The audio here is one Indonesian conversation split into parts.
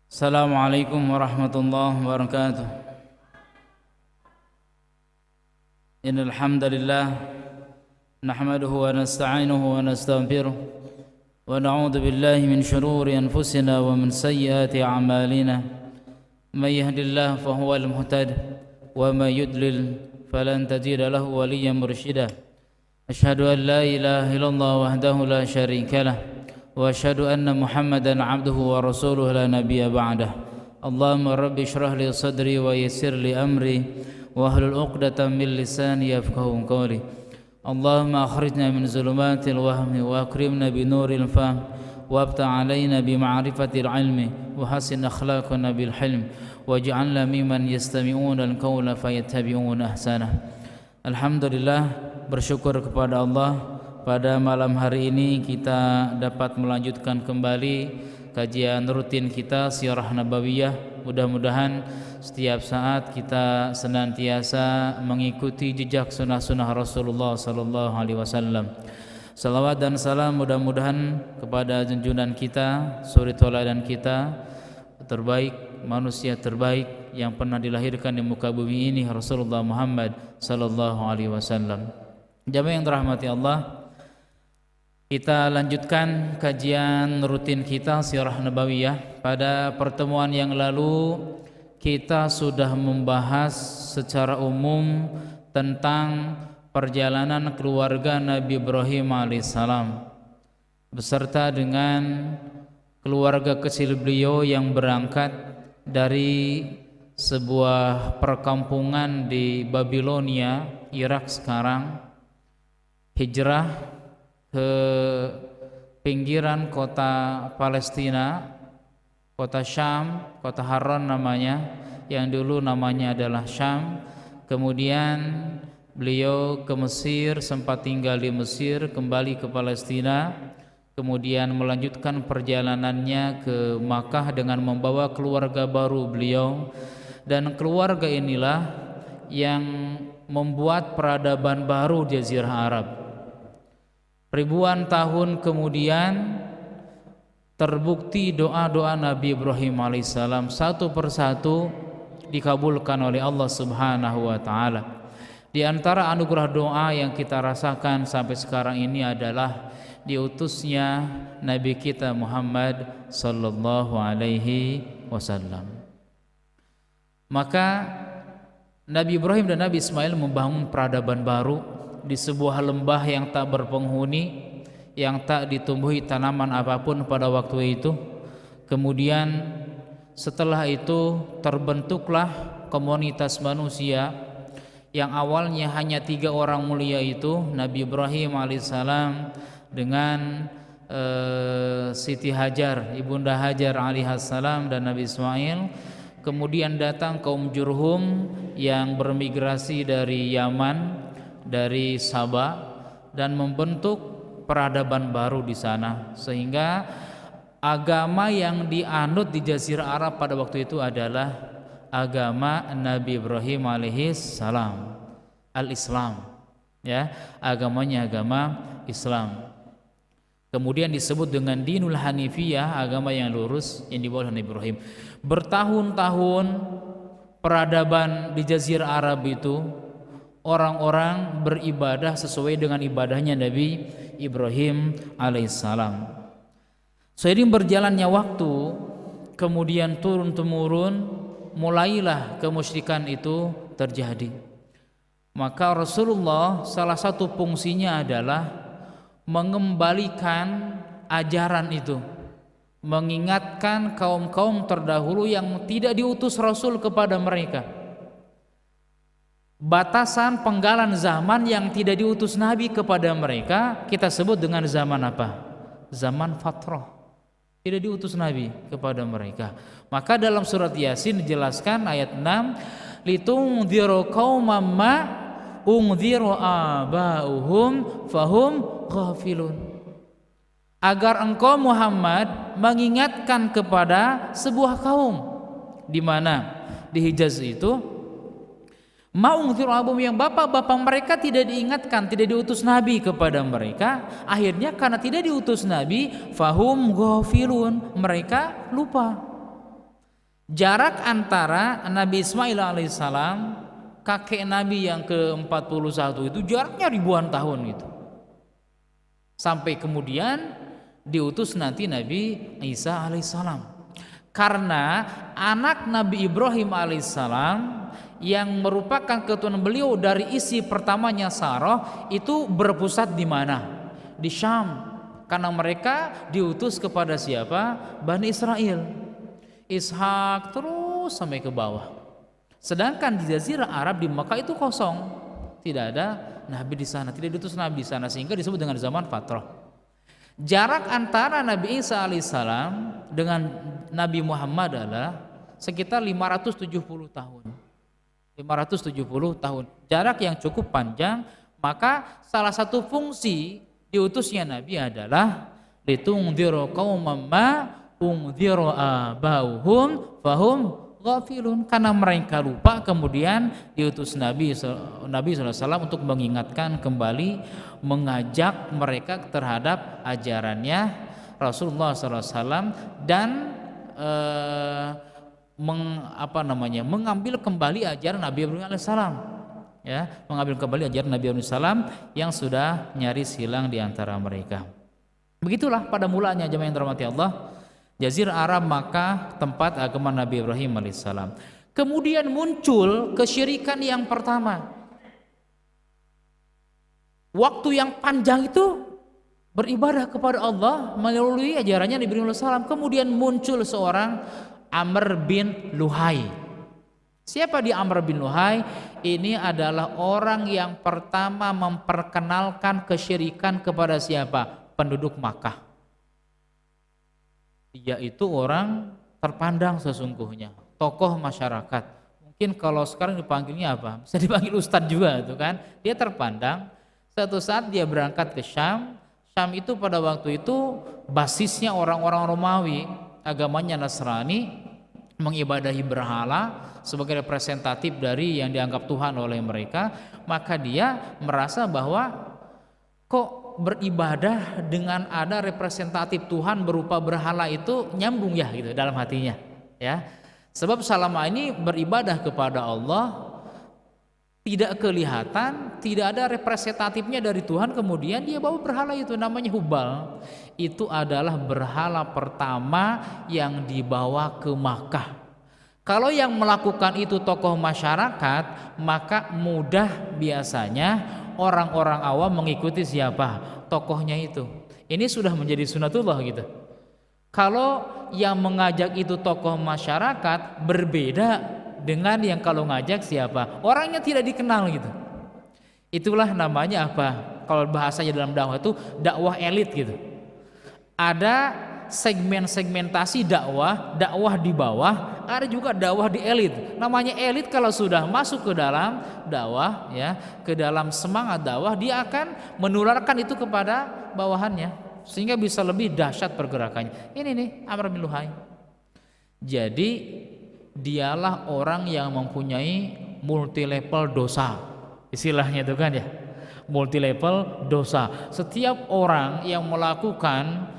Assalamualaikum warahmatullahi wabarakatuh. Innal hamdalillah nahmaduhu wa nasta'inuhu wa nastaghfiruh wa na'udzu billahi min shururi anfusina wa min sayyiati a'malina. May yahdihillahu fahuwal muhtadi wa may yudlil falan tajida lahu waliyyan mursyida. Asyhadu an la ilaha illallah wahdahu la syarika lah wa asyhadu anna Muhammadan abduhu wa rasuluhu la nabiyya ba'dah. Allahumma rabbi shrah li sadri wa yassir li amri wa hlul 'uqdatam min lisani yafqahu qawli. Allahumma akhrijna min zulumatil wahmi wa akrimna bi nuril fahm wa abta 'alaina bi ma'rifatil 'ilmi wa hasin akhlaqana bil hilm waj'alna mimman yastami'una al-qawla fayattabi'una ahsanah. Alhamdulillah, bersyukur kepada Allah, pada malam hari ini kita dapat melanjutkan kembali kajian rutin kita Sirah Nabawiyah. Mudah-mudahan setiap saat kita senantiasa mengikuti jejak sunnah-sunnah Rasulullah sallallahu alaihi wasallam. Salawat dan salam mudah-mudahan kepada junjungan kita, suri tauladan kita terbaik, manusia terbaik yang pernah dilahirkan di muka bumi ini, Rasulullah Muhammad sallallahu alaihi wasallam. Jamaah yang dirahmati Allah, kita lanjutkan kajian rutin kita Sirah Nabawiyah. Pada pertemuan yang lalu kita sudah membahas secara umum tentang perjalanan keluarga Nabi Ibrahim alaihissalam beserta dengan keluarga kecil beliau yang berangkat dari sebuah perkampungan di Babilonia, Irak sekarang, hijrah ke pinggiran kota Palestina, kota Syam, kota Haran namanya, yang dulu namanya adalah Syam. Kemudian beliau ke Mesir, sempat tinggal di Mesir, kembali ke Palestina, kemudian melanjutkan perjalanannya ke Makkah dengan membawa keluarga baru beliau. Dan keluarga inilah yang membuat peradaban baru di Jazirah Arab. Ribuan tahun kemudian terbukti doa-doa Nabi Ibrahim alaihissalam satu persatu dikabulkan oleh Allah Subhanahu wa taala. Di antara anugerah doa yang kita rasakan sampai sekarang ini adalah diutusnya Nabi kita Muhammad sallallahu alaihi wasallam. Maka Nabi Ibrahim dan Nabi Ismail membangun peradaban baru di sebuah lembah yang tak berpenghuni, yang tak ditumbuhi tanaman apapun pada waktu itu. Kemudian setelah itu terbentuklah komunitas manusia yang awalnya hanya 3 orang mulia itu, Nabi Ibrahim alaihissalam dengan Siti Hajar, Ibunda Hajar alaihissalam, dan Nabi Ismail. Kemudian datang kaum Jurhum yang bermigrasi dari Yaman, dari Sabah, dan membentuk peradaban baru di sana, sehingga agama yang dianut di Jazirah Arab pada waktu itu adalah agama Nabi Ibrahim alaihissalam, al-Islam, ya, agamanya agama Islam. Kemudian disebut dengan Dinul Hanifiyah, agama yang lurus yang dibawa oleh Nabi Ibrahim. Bertahun-tahun peradaban di Jazirah Arab itu orang-orang beribadah sesuai dengan ibadahnya Nabi Ibrahim alaihissalam. Seiring berjalannya waktu, kemudian turun-temurun mulailah kemusyrikan itu terjadi. Maka Rasulullah salah satu fungsinya adalah mengembalikan ajaran itu, mengingatkan kaum-kaum terdahulu yang tidak diutus Rasul kepada mereka. Batasan penggalan zaman yang tidak diutus Nabi kepada mereka kita sebut dengan zaman apa? Zaman fatrah. Tidak diutus Nabi kepada mereka. Maka dalam surat Yasin dijelaskan ayat 6, litundhiru qauman ma undhiru abauhum fahum ghafilun. Agar engkau Muhammad mengingatkan kepada sebuah kaum di mana di Hijaz itu Ma'ungdziru abahum, yang bapak-bapak mereka tidak diingatkan, tidak diutus Nabi kepada mereka. Akhirnya karena tidak diutus Nabi, fahum ghafilun, mereka lupa. Jarak antara Nabi Ismail alaihissalam, kakek Nabi yang ke-41 itu jaraknya ribuan tahun gitu. Sampai kemudian diutus nanti Nabi Isa alaihissalam. Karena anak Nabi Ibrahim alaihissalam yang merupakan keturunan beliau dari istri pertamanya Sarah itu berpusat di mana? Di Syam. Karena mereka diutus kepada siapa? Bani Israel. Ishak terus sampai ke bawah. Sedangkan di Jazirah Arab di Makkah itu kosong. Tidak ada Nabi di sana, tidak diutus Nabi di sana, sehingga disebut dengan zaman fatrah. Jarak antara Nabi Isa alaihissalam dengan Nabi Muhammad adalah sekitar 570 tahun. 570 tahun, jarak yang cukup panjang. Maka salah satu fungsi diutusnya Nabi adalah litungdziru qauman ma ungdziru abauhum fahum ghafilun, karena mereka lupa. Kemudian diutus Nabi SAW untuk mengingatkan kembali, mengajak mereka terhadap ajarannya Rasulullah SAW dan mengambil kembali ajaran Nabi Ibrahim alaihissalam, ya, mengambil kembali ajaran Nabi Ibrahim alaihissalam yang sudah nyaris hilang di antara mereka. Begitulah pada mulanya jemaah yang dirahmati Allah, Jazirah Arab Makkah tempat agama Nabi Ibrahim alaihissalam. Kemudian muncul kesyirikan yang pertama. Waktu yang panjang itu beribadah kepada Allah melalui ajarannya Nabi Ibrahim alaihissalam. Kemudian muncul seorang Amr bin Luhai. Siapa dia Amr bin Luhai? Ini adalah orang yang pertama memperkenalkan kesyirikan kepada siapa? Penduduk Makkah. Dia itu orang terpandang sesungguhnya, tokoh masyarakat. Mungkin kalau sekarang dipanggilnya apa? Bisa dipanggil ustadz juga itu kan. Dia terpandang. Suatu saat dia berangkat ke Syam. Syam itu pada waktu itu basisnya orang-orang Romawi, agamanya Nasrani, mengibadahi berhala sebagai representatif dari yang dianggap Tuhan oleh mereka. Maka dia merasa bahwa kok beribadah dengan ada representatif Tuhan berupa berhala itu nyambung ya gitu dalam hatinya, ya. Sebab selama ini beribadah kepada Allah tidak kelihatan, tidak ada representatifnya dari Tuhan, kemudian dia bawa berhala itu namanya Hubal. Itu adalah berhala pertama yang dibawa ke Makkah. Kalau yang melakukan itu tokoh masyarakat, maka mudah biasanya orang-orang awam mengikuti siapa? Tokohnya itu. Ini sudah menjadi sunatullah gitu. Kalau yang mengajak itu tokoh masyarakat, berbeda dengan yang kalau ngajak siapa? Orangnya tidak dikenal gitu. Itulah namanya apa? Kalau bahasanya dalam dakwah itu dakwah elit gitu. Ada segmentasi dakwah di bawah, ada juga dakwah di elit. Namanya elit kalau sudah masuk ke dalam dakwah, ya, ke dalam semangat dakwah, dia akan menularkan itu kepada bawahannya sehingga bisa lebih dahsyat pergerakannya. Ini nih Amr bin Luhai. Jadi dialah orang yang mempunyai multi level dosa, istilahnya itu kan ya, multi level dosa. Setiap orang yang melakukan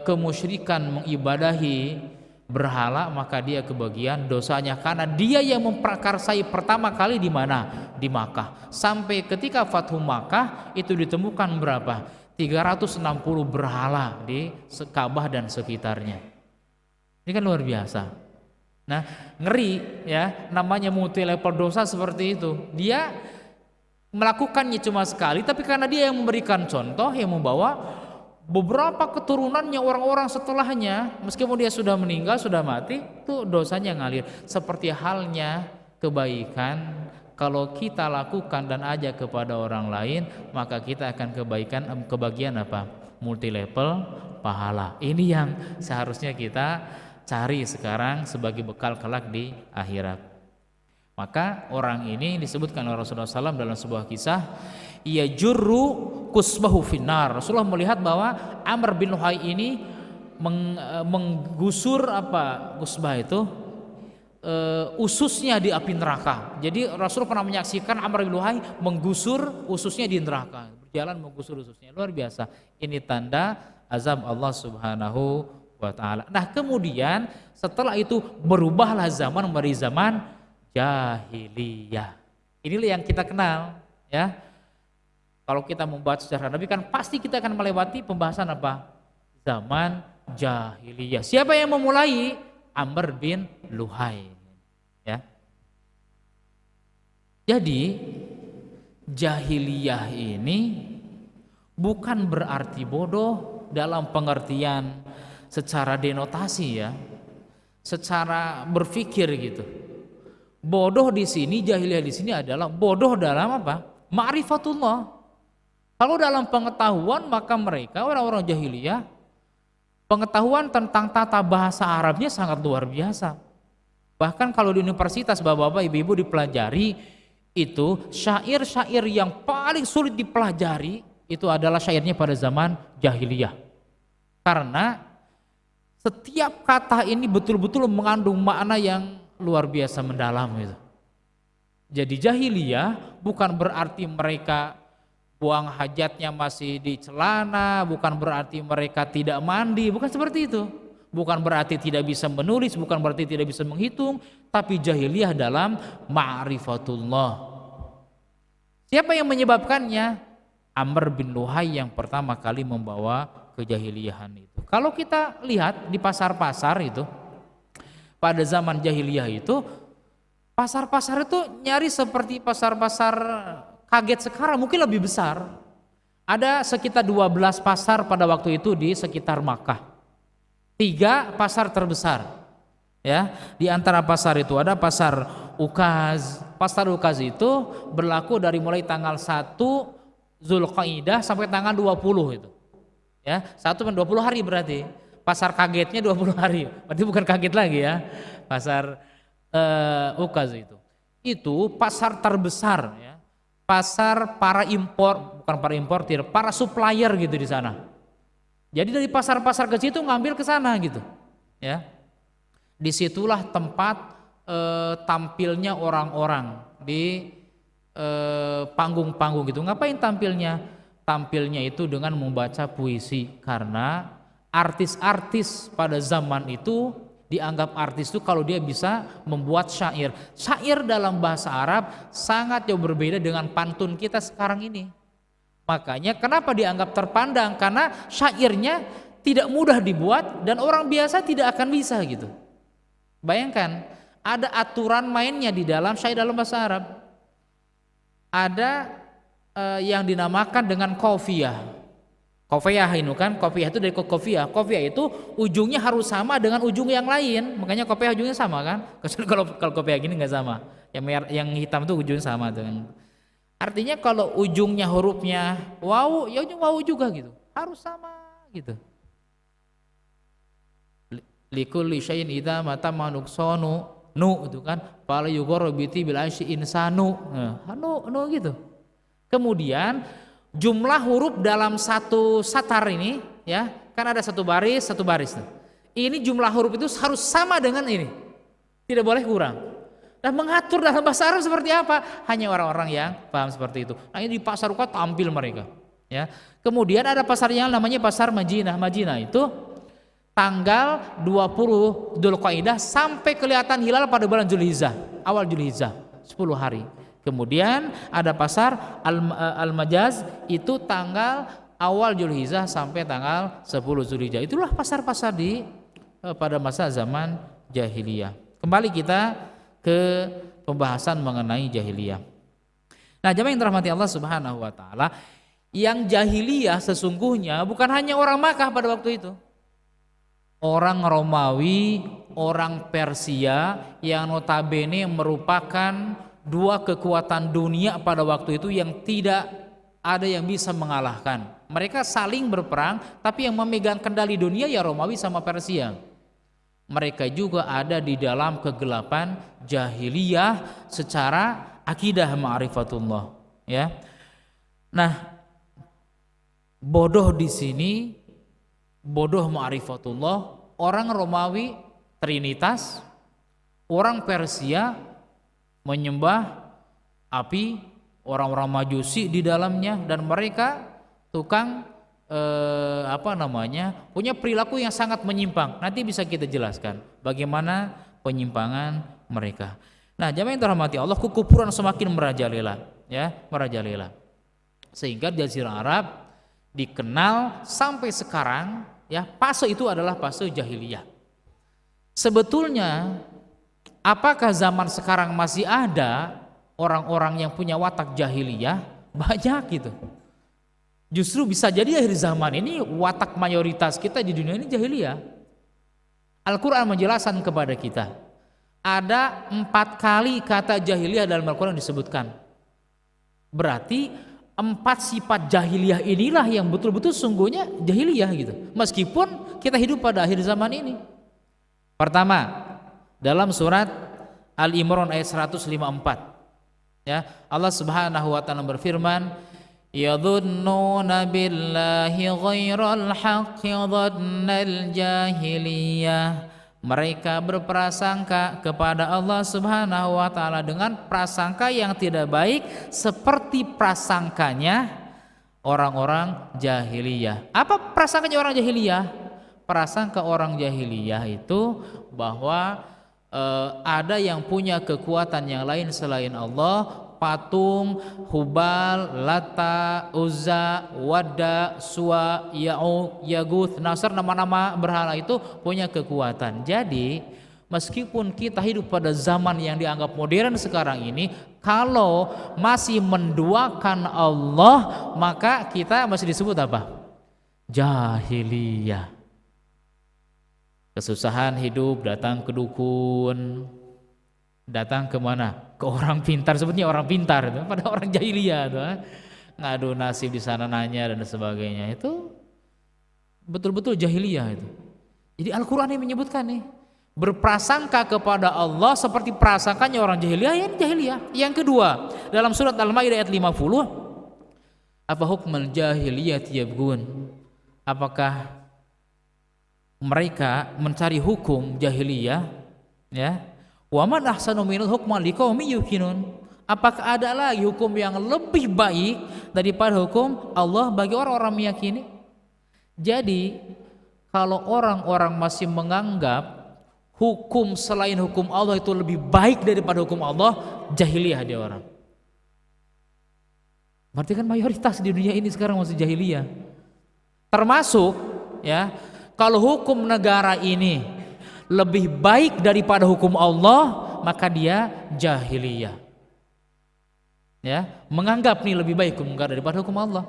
kemusyrikan mengibadahi berhala, maka dia kebagian dosanya, karena dia yang memprakarsai pertama kali di mana? Di Makkah. Sampai ketika Fathu Makkah itu ditemukan berapa? 360 berhala di Ka'bah dan sekitarnya. Ini kan luar biasa. Nah, ngeri ya, namanya multi level dosa seperti itu. Dia melakukannya cuma sekali, tapi karena dia yang memberikan contoh, yang membawa beberapa keturunannya, orang-orang setelahnya, meskipun dia sudah meninggal, sudah mati, itu dosanya ngalir. Seperti halnya kebaikan, kalau kita lakukan dan ajak kepada orang lain, maka kita akan kebagian apa? Multi level pahala. Ini yang seharusnya kita cari sekarang sebagai bekal kelak di akhirat. Maka orang ini disebutkan oleh Rasulullah SAW dalam sebuah kisah, ia jurru kusbahu finnar. Rasulullah melihat bahwa Amr bin Luhai ini menggusur apa kusbah itu, ususnya di api neraka. Jadi Rasul pernah menyaksikan Amr bin Luhai menggusur ususnya di neraka, berjalan menggusur ususnya. Luar biasa. Ini tanda azab Allah Subhanahu wa taala. Nah, kemudian setelah itu berubahlah zaman menjadi zaman jahiliyah. Inilah yang kita kenal, ya. Kalau kita membaca sejarah Nabi kan pasti kita akan melewati pembahasan apa? Zaman jahiliyah. Siapa yang memulai? Amr bin Luhai, ya. Jadi jahiliyah ini bukan berarti bodoh dalam pengertian secara denotasi, ya, secara berpikir gitu. Bodoh di sini, jahiliyah di sini adalah bodoh dalam apa? Ma'rifatullah. Kalau dalam pengetahuan, maka mereka orang-orang jahiliyah pengetahuan tentang tata bahasa Arabnya sangat luar biasa. Bahkan kalau di universitas bapak-bapak ibu-ibu dipelajari itu syair-syair yang paling sulit dipelajari itu adalah syairnya pada zaman jahiliyah. Karena setiap kata ini betul-betul mengandung makna yang luar biasa mendalam gitu. Jadi jahiliyah bukan berarti mereka buang hajatnya masih di celana, bukan berarti mereka tidak mandi, bukan seperti itu. Bukan berarti tidak bisa menulis, bukan berarti tidak bisa menghitung, tapi jahiliyah dalam ma'rifatullah. Siapa yang menyebabkannya? Amr bin Luhai yang pertama kali membawa kejahiliyahan itu. Kalau kita lihat di pasar-pasar itu, pada zaman jahiliyah itu, pasar-pasar itu nyari seperti pasar-pasar kaget sekarang, mungkin lebih besar. Ada sekitar 12 pasar pada waktu itu di sekitar Makkah. 3 pasar terbesar. Ya, di antara pasar itu ada pasar Ukaz. Pasar Ukaz itu berlaku dari mulai tanggal 1 Zulqaidah sampai tanggal 20 itu. Ya, 1 dan 20 hari berarti. Pasar kagetnya 20 hari. Berarti bukan kaget lagi ya. Pasar Ukaz itu. Itu pasar terbesar, ya. Pasar para impor, bukan para importir, para supplier gitu di sana. Jadi dari pasar-pasar kecil itu ngambil ke sana gitu, ya. Disitulah tempat tampilnya orang-orang di panggung-panggung gitu. Ngapain tampilnya? Tampilnya itu dengan membaca puisi, karena artis-artis pada zaman itu dianggap artis itu kalau dia bisa membuat syair. Syair dalam bahasa Arab sangat jauh berbeda dengan pantun kita sekarang ini. Makanya kenapa dianggap terpandang? Karena syairnya tidak mudah dibuat dan orang biasa tidak akan bisa gitu. Bayangkan, ada aturan mainnya di dalam syair dalam bahasa Arab. Ada yang dinamakan dengan qafiyah. Qafiyah itu kan, qafiyah itu dari qafiyah. Qafiyah itu ujungnya harus sama dengan ujung yang lain, makanya qafiyah ujungnya sama kan. Kecuali kalau qafiyah gini nggak sama. Yang hitam itu ujungnya sama dengan. Artinya kalau ujungnya hurufnya waw, ya ujung waw juga gitu. Harus sama gitu. Likulli syai'in idza mata manuksonu nu itu kan. Fala yugharbiti bil aishi insanu. Nu gitu. Kemudian jumlah huruf dalam satu satar ini, ya, kan ada satu baris. Ini jumlah huruf itu harus sama dengan ini, tidak boleh kurang. Dan mengatur dalam bahasa Arab seperti apa? Hanya orang-orang yang paham seperti itu. Nah, ini di pasar Uqad tampil mereka, ya. Kemudian ada pasar yang namanya pasar Madinah. Madinah itu tanggal 20 Dzulqa'dah sampai kelihatan hilal pada bulan Zulhijjah, awal Zulhijjah, 10 hari. Kemudian ada pasar Al-Majaz itu tanggal awal Zulhijjah sampai tanggal 10 Zulhijjah. Itulah pasar-pasar di pada masa zaman jahiliyah. Kembali kita ke pembahasan mengenai jahiliyah. Nah, jemaah yang dirahmati Allah Subhanahu wa taala, yang jahiliyah sesungguhnya bukan hanya orang Makkah pada waktu itu. Orang Romawi, orang Persia yang notabene merupakan 2 kekuatan dunia pada waktu itu yang tidak ada yang bisa mengalahkan. Mereka saling berperang, tapi yang memegang kendali dunia ya Romawi sama Persia. Mereka juga ada di dalam kegelapan jahiliyah secara akidah ma'rifatullah, ya. Nah, bodoh di sini, bodoh ma'rifatullah, orang Romawi Trinitas, Orang Persia menyembah api, orang-orang Majusi di dalamnya, dan mereka tukang punya perilaku yang sangat menyimpang. Nanti bisa kita jelaskan bagaimana penyimpangan mereka. Nah, jamaah yang terhormati Allah, kekufuran semakin merajalela, ya, merajalela. Sehingga di Jazirah Arab dikenal sampai sekarang, ya, fase itu adalah fase jahiliyah. Sebetulnya apakah zaman sekarang masih ada orang-orang yang punya watak jahiliyah? Banyak gitu. Justru bisa jadi akhir zaman ini watak mayoritas kita di dunia ini jahiliyah. Al-Quran menjelaskan kepada kita, ada 4 kali kata jahiliyah dalam Al-Quran disebutkan. Berarti 4 sifat jahiliyah inilah yang betul-betul sungguhnya jahiliyah gitu. Meskipun kita hidup pada akhir zaman ini. Pertama, dalam surat Al-Imran ayat 154, ya, Allah Subhanahu wa taala berfirman, yadhunnuna billahi ghairal haqqi dhannal jahiliyah. Mereka berprasangka kepada Allah Subhanahu wa taala dengan prasangka yang tidak baik seperti prasangkanya orang-orang jahiliyah. Apa prasangkanya orang jahiliyah? Prasangka orang jahiliyah itu bahwa ada yang punya kekuatan yang lain selain Allah, patung, Hubal, Lata, Uzza, Wadda, Suwa, Ya'uq, Yaguth, Nasr, nama-nama berhala itu punya kekuatan. Jadi meskipun kita hidup pada zaman yang dianggap modern sekarang ini, kalau masih menduakan Allah, maka kita masih disebut apa? Jahiliyah. Kesusahan hidup datang ke dukun, datang ke mana? Ke orang pintar, sebutnya orang pintar itu, pada orang jahiliyah itu, ngadu nasib di sana nanya dan sebagainya, itu betul-betul jahiliyah itu. Jadi Al-Quran yang menyebutkan nih, berprasangka kepada Allah seperti prasangkanya orang jahiliyah, ya jahiliyah. Yang kedua, dalam surat Al-Maidah ayat 50, apa hukmul jahiliyati yabghun? Apakah mereka mencari hukum jahiliyah, ya? Wa man ahsanu minal hukman liqaumin yuqinun. Apakah ada lagi hukum yang lebih baik daripada hukum Allah bagi orang-orang meyakini? Jadi kalau orang-orang masih menganggap hukum selain hukum Allah itu lebih baik daripada hukum Allah, jahiliyah dia orang. Berarti kan mayoritas di dunia ini sekarang masih jahiliyah. Termasuk, ya, kalau hukum negara ini lebih baik daripada hukum Allah, maka dia jahiliyah. Ya, menganggap nih lebih baik hukum negara daripada hukum Allah.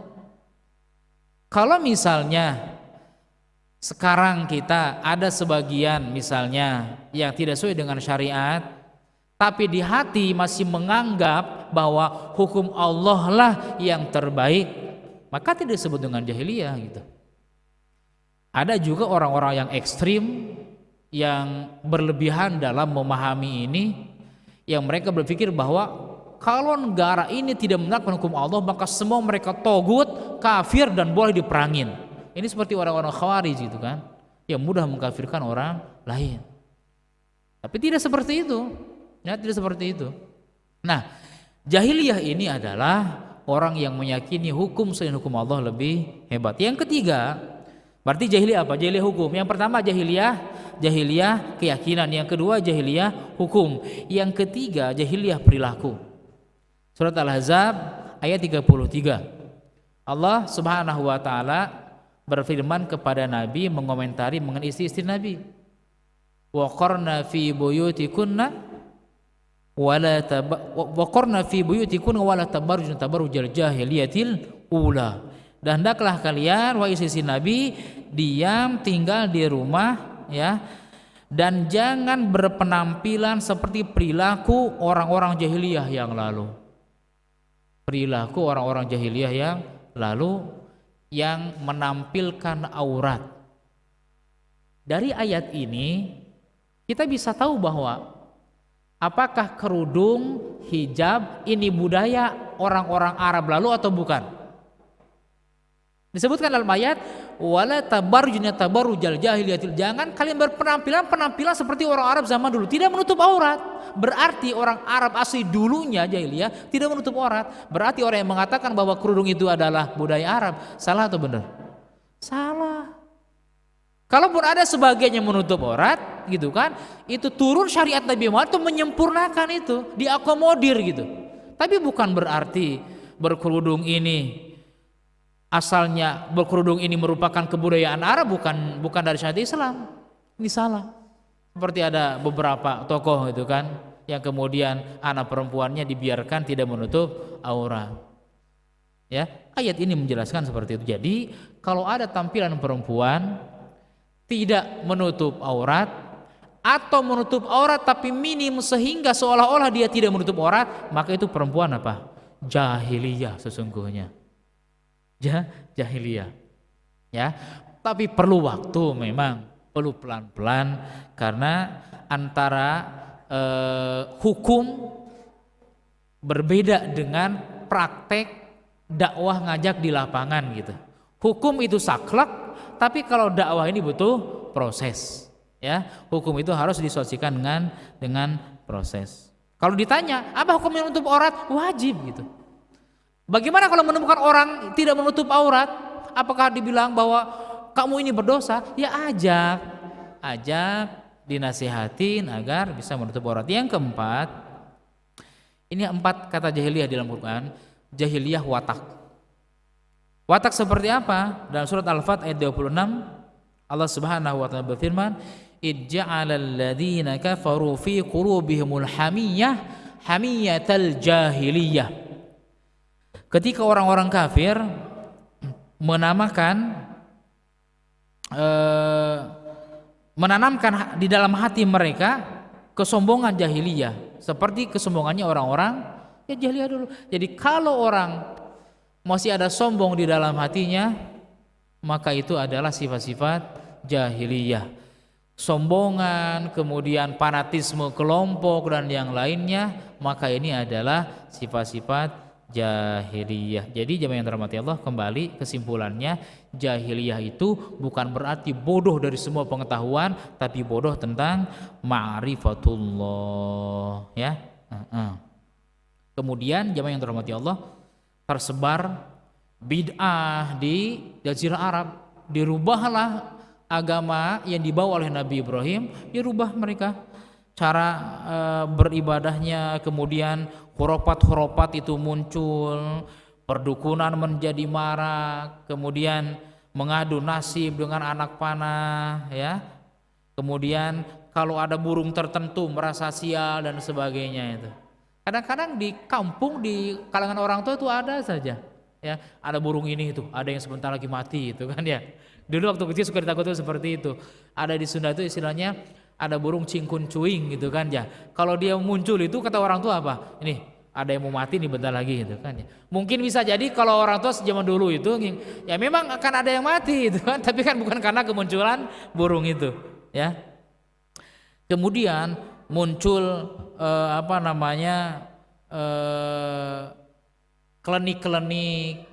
Kalau misalnya sekarang kita ada sebagian misalnya yang tidak sesuai dengan syariat, tapi di hati masih menganggap bahwa hukum Allah lah yang terbaik, maka tidak disebut dengan jahiliyah gitu. Ada juga orang-orang yang ekstrim, yang berlebihan dalam memahami ini, yang mereka berpikir bahwa kalau negara ini tidak menerapkan hukum Allah, maka semua mereka togut, kafir, dan boleh diperangin. Ini seperti orang-orang Khawarij gitu kan, yang mudah mengkafirkan orang lain. Tapi tidak seperti itu, ya, tidak seperti itu. Nah, jahiliyah ini adalah orang yang meyakini hukum selain hukum Allah lebih hebat. Yang ketiga, berarti jahiliyah apa? Jahiliyah hukum. Yang pertama jahiliyah keyakinan. Yang kedua jahiliyah hukum. Yang ketiga jahiliyah perilaku. Surat Al-Ahzab ayat 33. Allah Subhanahu wa taala berfirman kepada Nabi mengomentari mengenai istri-istri Nabi. Wa qarna fi buyutikunna wala tabarrujna tabarrujal jahiliyatil ula. Dan hendaklah kalian wahai istri Nabi diam tinggal di rumah, ya, dan jangan berpenampilan seperti perilaku orang-orang jahiliyah yang lalu. Perilaku orang-orang jahiliyah yang lalu yang menampilkan aurat. Dari ayat ini kita bisa tahu bahwa apakah kerudung, hijab ini budaya orang-orang Arab lalu atau bukan? Disebutkan dalam ayat wala tabarrujna tabarrujal jahiliyatil, jangan kalian berpenampilan seperti orang Arab zaman dulu, tidak menutup aurat. Berarti orang Arab asli dulunya jahiliyah tidak menutup aurat. Berarti orang yang mengatakan bahwa kerudung itu adalah budaya Arab salah atau benar? Salah. Kalaupun ada sebagian yang menutup aurat gitu kan, itu turun syariat Nabi Muhammad itu menyempurnakan itu, diakomodir gitu. Tapi bukan berarti berkerudung ini asalnya berkerudung ini merupakan kebudayaan Arab, bukan dari syariat Islam. Ini salah. Seperti ada beberapa tokoh itu kan yang kemudian anak perempuannya dibiarkan tidak menutup aurat. Ya, ayat ini menjelaskan seperti itu. Jadi, kalau ada tampilan perempuan tidak menutup aurat atau menutup aurat tapi minim sehingga seolah-olah dia tidak menutup aurat, maka itu perempuan apa? Jahiliyah sesungguhnya. Jahiliyah. Ya, tapi perlu waktu memang, perlu pelan-pelan karena antara hukum berbeda dengan praktek dakwah ngajak di lapangan gitu. Hukum itu saklek, tapi kalau dakwah ini butuh proses. Ya, hukum itu harus disosikan dengan proses. Kalau ditanya, apa hukum yang menutup aurat? Wajib gitu. Bagaimana kalau menemukan orang tidak menutup aurat? Apakah dibilang bahwa kamu ini berdosa? Ya ajak dinasihatin agar bisa menutup aurat. Yang keempat, ini 4 kata jahiliyah di dalam Quran. Jahiliyah watak. Watak seperti apa? Dalam surat Al-Fat ayat 26 Allah Subhanahu wa taala berfirman, "Ij'alal ladzina kafaru fi qulubihimul hamiyatal jahiliyah." Ketika orang-orang kafir menanamkan di dalam hati mereka kesombongan jahiliyah, seperti kesombongannya orang-orang ya jahiliyah dulu. Jadi kalau orang masih ada sombong di dalam hatinya, maka itu adalah sifat-sifat jahiliyah. Sombongan, kemudian fanatisme kelompok dan yang lainnya, maka ini adalah sifat-sifat jahiliyah. Jadi jemaah yang dirahmati Allah, kembali kesimpulannya, jahiliyah itu bukan berarti bodoh dari semua pengetahuan, tapi bodoh tentang ma'rifatullah, ya. Kemudian jemaah yang dirahmati Allah, tersebar bid'ah di Jazirah Arab, dirubahlah agama yang dibawa oleh Nabi Ibrahim, dirubah mereka cara beribadahnya, kemudian khurafat itu muncul, perdukunan menjadi marak, kemudian mengadu nasib dengan anak panah, ya. Kemudian kalau ada burung tertentu merasa sial dan sebagainya itu. Kadang-kadang di kampung, di kalangan orang tua itu ada saja, ya, ada burung ini itu, ada yang sebentar lagi mati itu kan ya. Dulu waktu kecil suka ditakutkan seperti itu. Ada di Sunda itu istilahnya ada burung cingkun cuing gitu kan ya. Kalau dia muncul itu kata orang tua apa? Ini ada yang mau mati nih bentar lagi gitu kan ya. Mungkin bisa jadi kalau orang tua zaman dulu itu ya memang akan ada yang mati itu kan, tapi kan bukan karena kemunculan burung itu, ya. Kemudian muncul klenik-klenik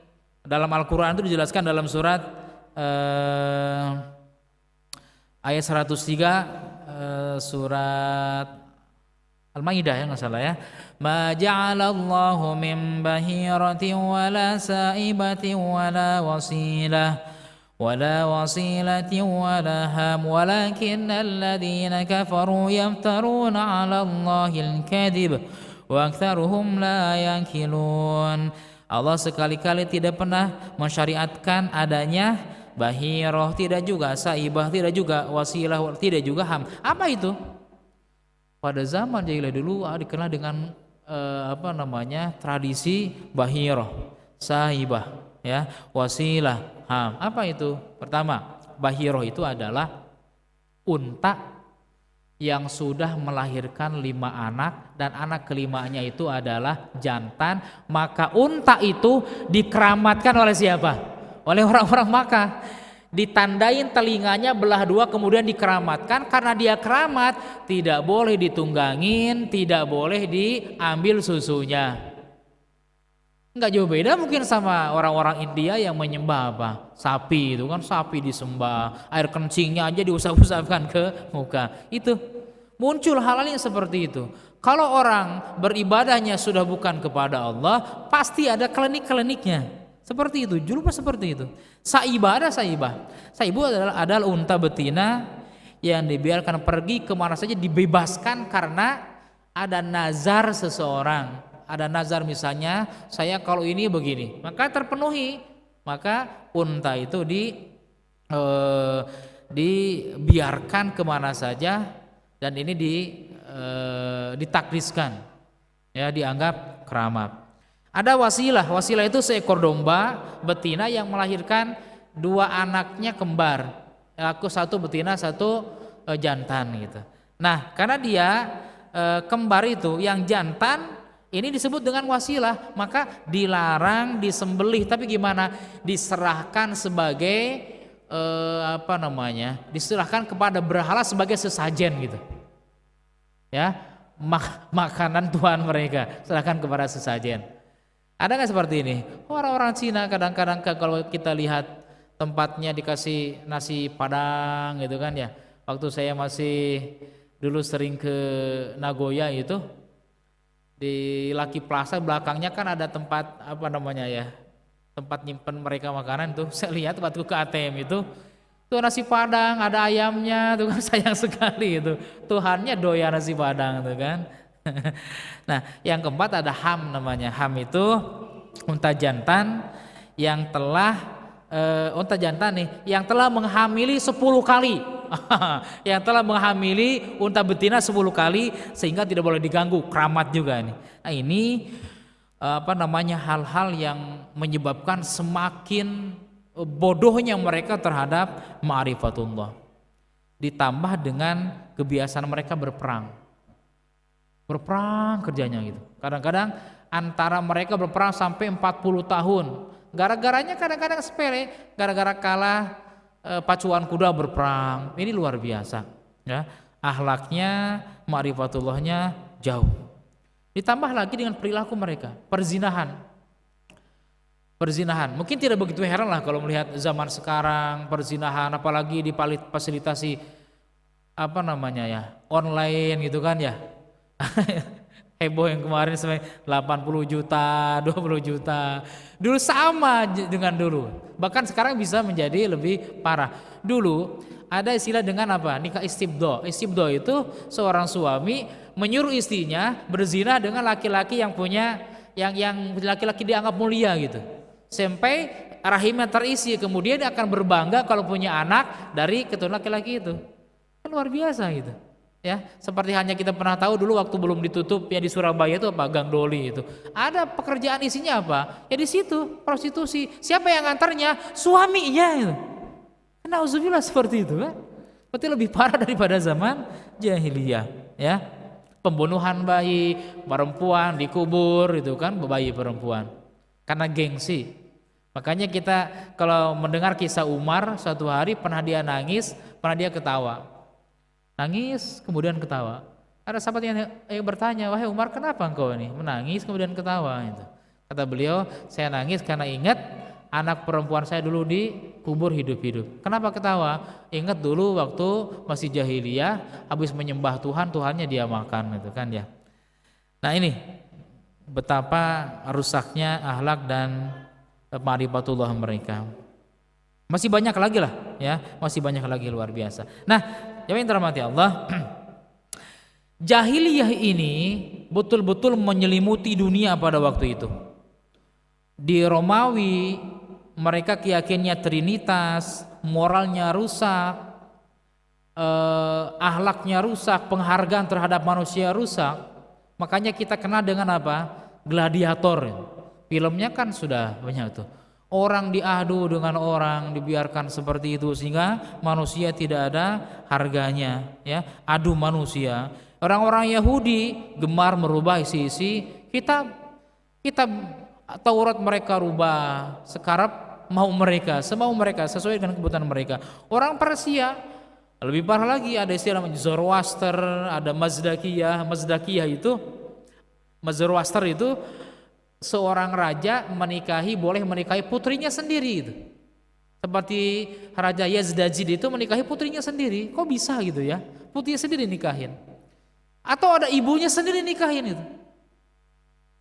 dalam Al-Quran itu dijelaskan dalam surat ayat 103 surat Al-Maidah ya nggak salah ya. Ma ja'alallahu min bahiratin wala sa'ibatin wala wasilatin wala ham walakin alladhina kafaru yaftaruna 'ala Allahil kadhib wa aktsaruhum la yaqilun. Allah sekali-kali tidak pernah mensyariatkan adanya bahirah, tidak juga saibah, tidak juga wasilah, tidak juga ham. Apa itu? Pada zaman jahiliyah dulu dikenal dengan tradisi bahirah, saibah, ya, wasilah, ham. Apa itu? Pertama, bahirah itu adalah unta yang sudah melahirkan 5 anak dan anak kelimanya itu adalah jantan, maka unta itu dikeramatkan oleh siapa? Oleh orang-orang Makkah. Ditandain telinganya belah 2 kemudian dikeramatkan, karena dia keramat tidak boleh ditunggangin, tidak boleh diambil susunya. Nggak jauh beda mungkin sama orang-orang India yang menyembah apa? Sapi itu kan, sapi disembah, air kencingnya aja diusap-usapkan ke muka. Itu muncul hal-hal yang seperti itu. Kalau orang beribadahnya sudah bukan kepada Allah, pasti ada klinik-kliniknya. Seperti itu, jurus seperti itu. Saibah adalah unta betina yang dibiarkan pergi kemana saja, dibebaskan karena ada nazar seseorang. Ada nazar misalnya, saya kalau ini begini, maka terpenuhi, maka unta itu dibiarkan kemana saja, dan ini ditakdiskan, ya, dianggap keramat. Ada wasilah itu seekor domba betina yang melahirkan 2 anaknya kembar, satu betina satu jantan gitu. Nah, karena dia kembar itu yang jantan ini disebut dengan wasilah, maka dilarang disembelih, tapi gimana? Diserahkan sebagai diserahkan kepada berhala sebagai sesajen gitu. Ya, makanan Tuhan mereka serahkan kepada sesajen. Ada nggak seperti ini? Orang-orang Cina kadang-kadang kalau kita lihat tempatnya dikasih nasi padang gitu kan ya. Waktu saya masih dulu sering ke Nagoya itu, di Lucky Plaza belakangnya kan ada tempat tempat nyimpen mereka makanan tuh. Saya lihat waktu ke ATM itu tuh nasi padang, ada ayamnya tuh kan, sayang sekali itu. Tuhannya doyan nasi padang tuh kan. Nah, yang keempat ada ham namanya. Ham itu unta jantan yang telah menghamili 10 kali. Yang telah menghamili unta betina 10 kali sehingga tidak boleh diganggu, keramat juga nih. Nah, ini hal-hal yang menyebabkan semakin bodohnya mereka terhadap ma'rifatullah. Ditambah dengan kebiasaan mereka berperang kerjanya gitu. Kadang-kadang antara mereka berperang sampai 40 tahun. Gara-garanya kadang-kadang sepele, gara-gara kalah pacuan kuda berperang. Ini luar biasa, ya. Akhlaknya, ma'rifatullahnya jauh. Ditambah lagi dengan perilaku mereka, perzinahan. Mungkin tidak begitu heran lah kalau melihat zaman sekarang perzinahan, apalagi difasilitasi online gitu kan ya. Heboh yang kemarin sampai 80 juta, 20 juta. Dulu sama dengan dulu. Bahkan sekarang bisa menjadi lebih parah. Dulu ada istilah dengan nikah istibdo. Istibdo itu seorang suami menyuruh istrinya berzina dengan laki-laki yang punya yang laki-laki dianggap mulia gitu. Sampai rahimnya terisi, kemudian dia akan berbangga kalau punya anak dari keturunan laki-laki itu. Kan luar biasa gitu. Ya, seperti hanya kita pernah tahu dulu waktu belum ditutup ya di Surabaya itu Gang Doli itu. Ada pekerjaan isinya apa? Ya di situ prostitusi. Siapa yang ngantarnya? Suaminya itu. Nauzubillah seperti itu kan. Berarti lebih parah daripada zaman jahiliyah, ya. Pembunuhan bayi perempuan dikubur itu kan, bayi perempuan. Karena gengsi. Makanya kita kalau mendengar kisah Umar, suatu hari pernah dia nangis, pernah dia ketawa. Nangis kemudian ketawa. Ada sahabat yang bertanya, wahai Umar, kenapa engkau ini menangis kemudian ketawa? Itu. Kata beliau, saya nangis karena ingat anak perempuan saya dulu dikubur hidup-hidup. Kenapa ketawa? Ingat dulu waktu masih jahiliyah, habis menyembah Tuhan, Tuhannya dia makan, itu kan ya. Nah ini betapa rusaknya akhlak dan ma'rifatullah mereka. Masih banyak lagi lah, ya, masih banyak lagi luar biasa. Nah, yang terhormati Allah, jahiliyah ini betul-betul menyelimuti dunia pada waktu itu. Di Romawi mereka keyakinannya trinitas, moralnya rusak, akhlaknya rusak, penghargaan terhadap manusia rusak. Makanya kita kenal dengan apa? Gladiator. Filmnya kan sudah banyak tuh. Orang diadu dengan orang, dibiarkan seperti itu sehingga manusia tidak ada harganya, ya. Adu manusia. Orang-orang Yahudi gemar merubah isi-isi kitab Taurat mereka rubah sekarang mau mereka, semau mereka sesuai dengan kebutuhan mereka. Orang Persia lebih parah lagi, ada istilah namanya Zoroaster, ada Mazdakiyah itu Zoroaster itu seorang raja boleh menikahi putrinya sendiri itu. Seperti Raja Yazdajid itu menikahi putrinya sendiri. Kok bisa gitu ya? Putrinya sendiri nikahin. Atau ada ibunya sendiri nikahin itu.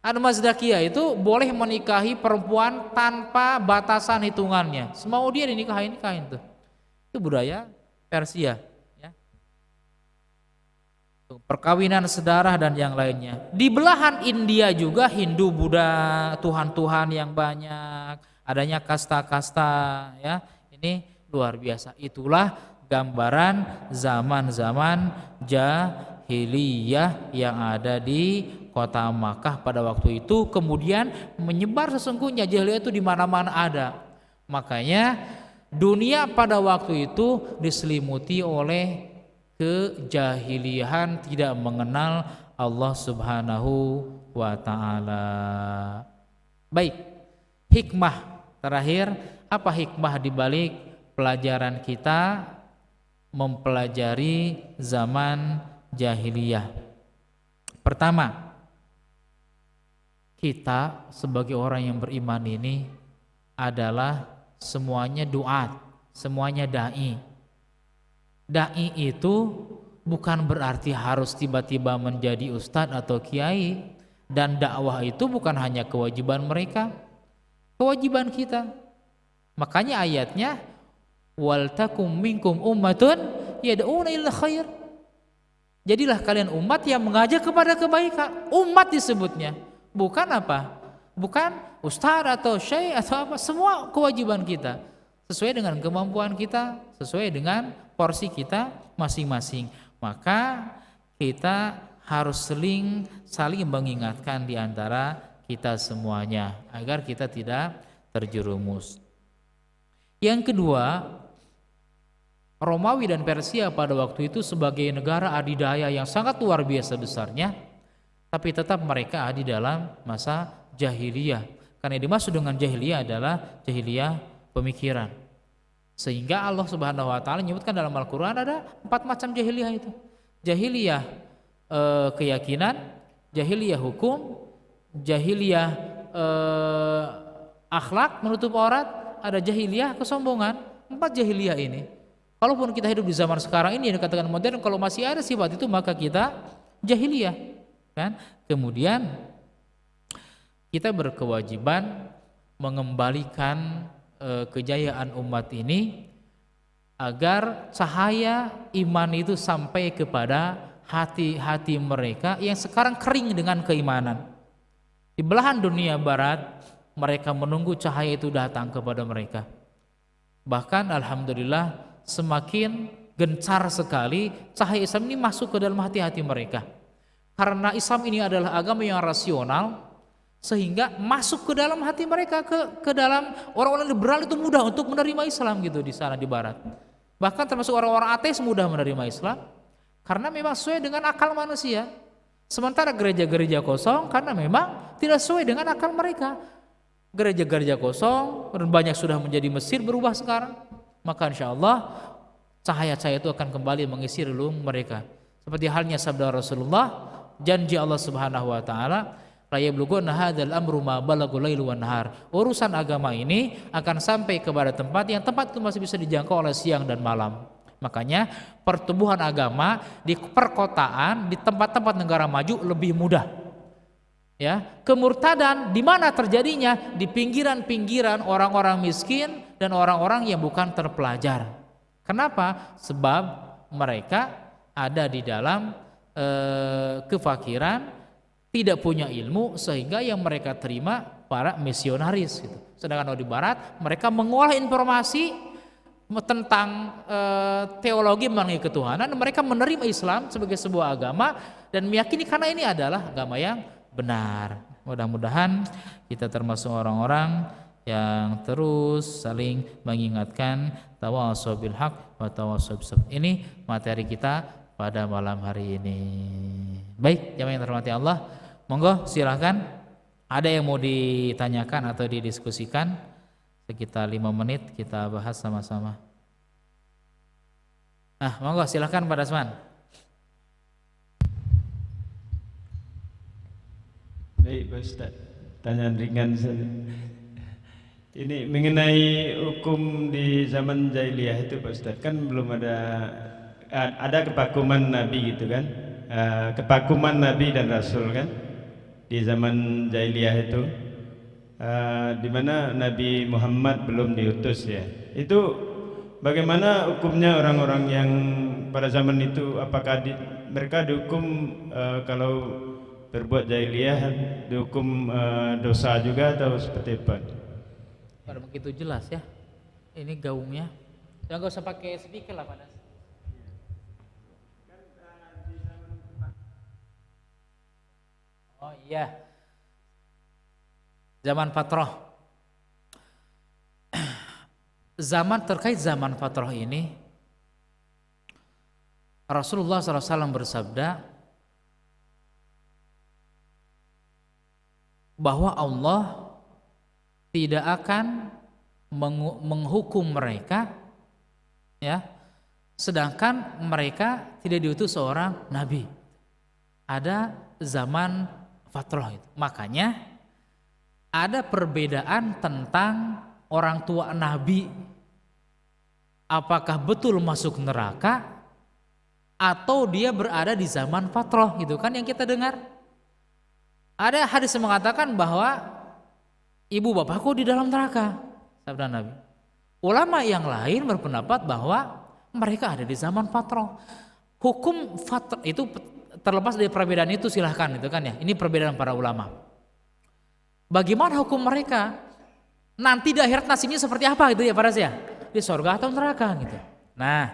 Al-Mazdakiyah itu boleh menikahi perempuan tanpa batasan hitungannya. Semau dia nikahin tuh. Itu budaya Persia. Ya. Perkawinan sedarah dan yang lainnya. Di belahan India juga Hindu, Buddha, Tuhan-Tuhan yang banyak. Adanya kasta-kasta, ya. Ini luar biasa. Itulah gambaran zaman-zaman jahiliyah yang ada di kota Makkah pada waktu itu, kemudian menyebar sesungguhnya jahiliyah itu di mana-mana ada. Makanya dunia pada waktu itu diselimuti oleh kejahiliahan, tidak mengenal Allah Subhanahu wa taala. Baik, hikmah terakhir, apa hikmah di balik pelajaran kita mempelajari zaman jahiliyah? Pertama, kita sebagai orang yang beriman ini adalah semuanya duat, semuanya dai. Dai itu bukan berarti harus tiba-tiba menjadi ustadz atau kiai, dan dakwah itu bukan hanya kewajiban mereka, kewajiban kita. Makanya ayatnya wal takum minkum ummatun yad'una ila khair. Jadilah kalian umat yang mengajak kepada kebaikan. Umat disebutnya, bukan apa? Bukan ustaz atau syekh atau apa, semua kewajiban kita sesuai dengan kemampuan kita, sesuai dengan porsi kita masing-masing. Maka kita harus saling mengingatkan di antara kita semuanya agar kita tidak terjerumus. Yang kedua, Romawi dan Persia pada waktu itu sebagai negara adidaya yang sangat luar biasa besarnya, tapi tetap mereka ada di dalam masa jahiliyah. Karena yang dimaksud dengan jahiliyah adalah jahiliyah pemikiran. Sehingga Allah Subhanahu wa taala menyebutkan dalam Al-Qur'an ada 4 macam jahiliyah itu. Jahiliyah keyakinan, jahiliyah hukum, jahiliyah akhlak menutup aurat, ada jahiliyah kesombongan. 4 jahiliyah ini. Kalaupun kita hidup di zaman sekarang ini yang dikatakan modern, kalau masih ada sifat itu maka kita jahiliyah, kan? Kemudian kita berkewajiban mengembalikan kejayaan umat ini agar cahaya iman itu sampai kepada hati-hati mereka yang sekarang kering dengan keimanan. Di belahan dunia barat mereka menunggu cahaya itu datang kepada mereka. Bahkan alhamdulillah semakin gencar sekali cahaya Islam ini masuk ke dalam hati-hati mereka. Karena Islam ini adalah agama yang rasional, sehingga masuk ke dalam hati mereka, ke dalam orang-orang liberal itu mudah untuk menerima Islam gitu di sana di barat. Bahkan termasuk orang-orang ateis mudah menerima Islam karena memang sesuai dengan akal manusia. Sementara gereja-gereja kosong karena memang tidak sesuai dengan akal mereka. Gereja-gereja kosong dan banyak sudah menjadi Mesir berubah sekarang. Maka insya Allah cahaya-cahaya itu akan kembali mengisi relung mereka. Seperti halnya sabda Rasulullah, janji Allah Subhanahu wa taala, la yabluguna hadzal amru ma balagul lailu wan nahar. Urusan agama ini akan sampai kepada tempat itu masih bisa dijangkau oleh siang dan malam. Makanya pertumbuhan agama di perkotaan, di tempat-tempat negara maju lebih mudah. Ya, kemurtadan di mana terjadinya? Di pinggiran-pinggiran orang-orang miskin dan orang-orang yang bukan terpelajar. Kenapa? Sebab mereka ada di dalam kefakiran, tidak punya ilmu, sehingga yang mereka terima para misionaris gitu. Sedangkan di barat mereka mengolah informasi tentang teologi mengenai ketuhanan, mereka menerima Islam sebagai sebuah agama dan meyakini karena ini adalah agama yang benar. Mudah-mudahan kita termasuk orang-orang yang terus saling mengingatkan, tawassaw bil haq wa tawassaw bis sabr. Ini materi kita pada malam hari ini. Baik, jamaah yang terhormati Allah, monggo silahkan ada yang mau ditanyakan atau didiskusikan, sekitar 5 menit kita bahas sama-sama. Monggo silahkan Pak Dasman. Baik Pak Ustaz, Pertanyaan ringan saja. Ini mengenai hukum di zaman jahiliyah itu Pak Ustadz, kan belum ada kepakuman Nabi gitu kan, kepakuman Nabi dan Rasul kan di zaman jahiliyah itu, di mana Nabi Muhammad belum diutus ya. Itu bagaimana hukumnya orang-orang yang pada zaman itu? Apakah mereka dihukum kalau berbuat jahiliyah dihukum dosa juga atau seperti apa? Pada begitu jelas ya. Ini gaungnya. Ya nggak usah pakai speaker lah pada. Oh iya. Zaman fatrah. Terkait zaman fatrah ini Rasulullah SAW bersabda bahwa Allah tidak akan menghukum mereka ya, sedangkan mereka tidak diutus seorang nabi. Ada zaman fatrah itu. Makanya ada perbedaan tentang orang tua nabi, apakah betul masuk neraka atau dia berada di zaman fatrah, gitu kan yang kita dengar. Ada hadis yang mengatakan bahwa ibu bapakku di dalam neraka, sabda Nabi. Ulama yang lain berpendapat bahwa mereka ada di zaman fatrah. Hukum fatrah itu terlepas dari perbedaan itu silahkan itu kan ya. Ini perbedaan para ulama. Bagaimana hukum mereka? Nanti di akhirat nasibnya seperti apa gitu ya para ya? Di surga atau neraka gitu. Nah,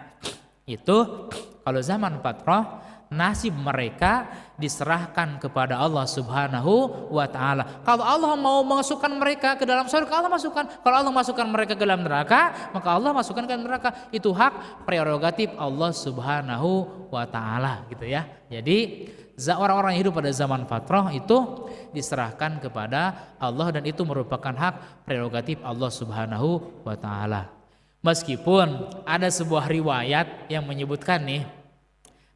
itu kalau zaman fatrah nasib mereka diserahkan kepada Allah Subhanahu wa ta'ala. Kalau Allah mau masukkan mereka ke dalam surga, Allah masukkan. Kalau Allah masukkan mereka ke dalam neraka, maka Allah masukkan ke dalam neraka. Itu hak prerogatif Allah Subhanahu wa ta'ala gitu ya. Jadi orang-orang yang hidup pada zaman fatrah itu diserahkan kepada Allah dan itu merupakan hak prerogatif Allah Subhanahu wa ta'ala. Meskipun ada sebuah riwayat yang menyebutkan nih,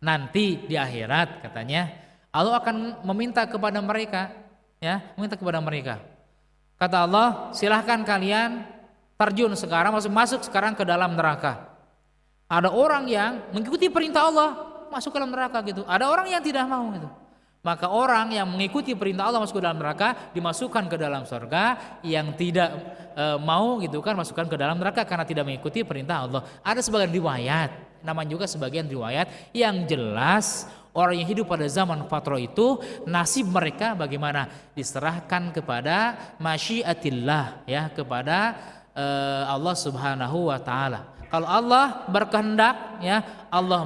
nanti di akhirat katanya Allah akan meminta kepada mereka, ya, meminta kepada mereka. Kata Allah, silahkan kalian terjun sekarang, masuk sekarang ke dalam neraka. Ada orang yang mengikuti perintah Allah masuk ke dalam neraka gitu. Ada orang yang tidak mau gitu. Maka orang yang mengikuti perintah Allah masuk ke dalam neraka dimasukkan ke dalam surga, yang tidak mau gitu kan masukkan ke dalam neraka karena tidak mengikuti perintah Allah. Ada sebagian riwayat, namanya juga sebagian riwayat yang jelas orang yang hidup pada zaman fatrah itu nasib mereka bagaimana? Diserahkan kepada masyiatillah ya, kepada Allah Subhanahu wa taala. Kalau Allah berkehendak ya, Allah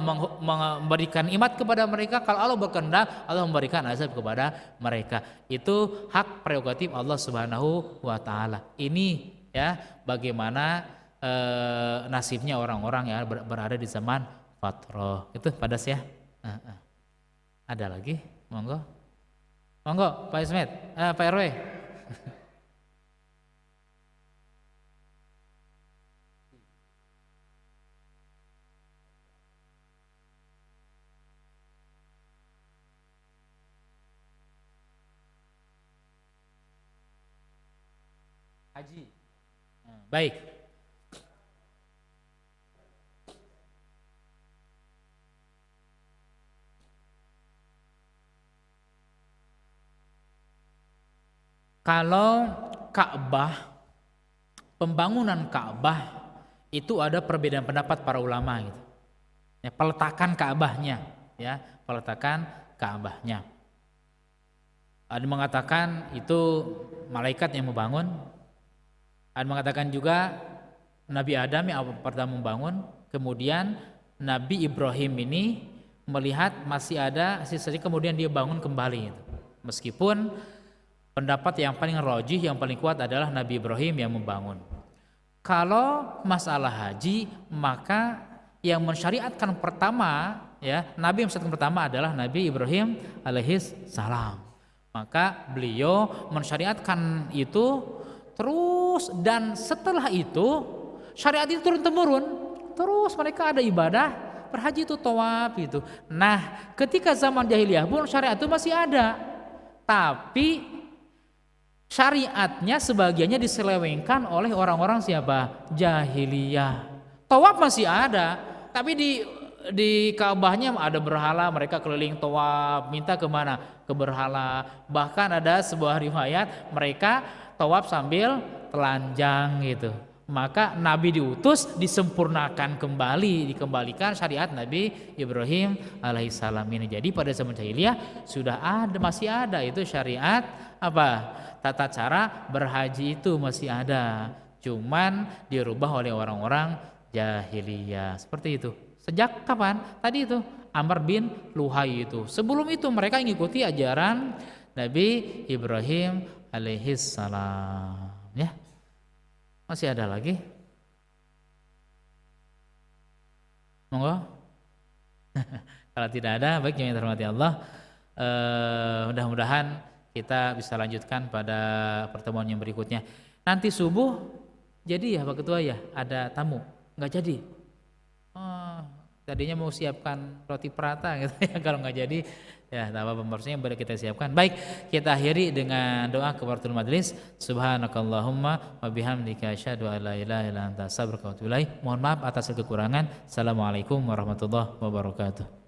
memberikan nikmat kepada mereka. Kalau Allah berkehendak, Allah memberikan azab kepada mereka. Itu hak prerogatif Allah Subhanahu wa taala. Ini ya bagaimana nasibnya orang-orang yang berada di zaman fatrah. Itu padas ya. Ada lagi? Monggo. Monggo Pak Ismet, Pak RW. Haji. Baik. Kalau Ka'bah, pembangunan Ka'bah itu ada perbedaan pendapat para ulama gitu. Ya, peletakan Ka'bahnya, ya, peletakan Ka'bahnya. Ada mengatakan itu malaikat yang membangun. Ada mengatakan juga Nabi Adam yang pertama membangun, kemudian Nabi Ibrahim ini melihat masih ada sisa-sisa, kemudian dia bangun kembali. Meskipun pendapat yang paling rajih, yang paling kuat adalah Nabi Ibrahim yang membangun. Kalau masalah haji, maka yang mensyariatkan pertama, ya, Nabi yang mensyariatkan pertama adalah Nabi Ibrahim alaihis salam. Maka beliau mensyariatkan itu terus, dan setelah itu syariat itu turun temurun, terus mereka ada ibadah berhaji itu tawaf itu. Nah, ketika zaman jahiliyah pun syariat itu masih ada, tapi syariatnya sebagiannya diselewengkan oleh orang-orang siapa? Jahiliyah. Tawaf masih ada, tapi di Ka'bahnya ada berhala, mereka keliling tawaf, minta kemana? Ke berhala. Bahkan ada sebuah riwayat mereka tawaf sambil telanjang gitu. Maka Nabi diutus disempurnakan kembali, dikembalikan syariat Nabi Ibrahim alaihissalam ini. Jadi pada zaman jahiliyah sudah ada, masih ada itu syariat apa? Tata cara berhaji itu masih ada. Cuman dirubah oleh orang-orang jahiliyah. Seperti itu. Sejak kapan? Tadi itu Amr bin Luhai itu. Sebelum itu mereka mengikuti ajaran Nabi Ibrahim alaihissalam. Ya. Masih ada lagi? Monggo. Kalau tidak ada, baik yang terhormati Allah. Mudah-mudahan kita bisa lanjutkan pada pertemuan yang berikutnya. Nanti subuh jadi ya Pak Ketua ya, ada tamu. Nggak jadi. Oh, tadinya mau siapkan roti prata gitu ya, kalau nggak jadi ya tak apa, pembarusannya baru kita siapkan. Baik, kita akhiri dengan doa kafaratul majlis. Subhanakallahumma wa bihamdika asyhadu an la ilaha illa anta astaghfiruka wa atubu ilaik. Mohon maaf atas kekurangan. Assalamualaikum warahmatullahi wabarakatuh.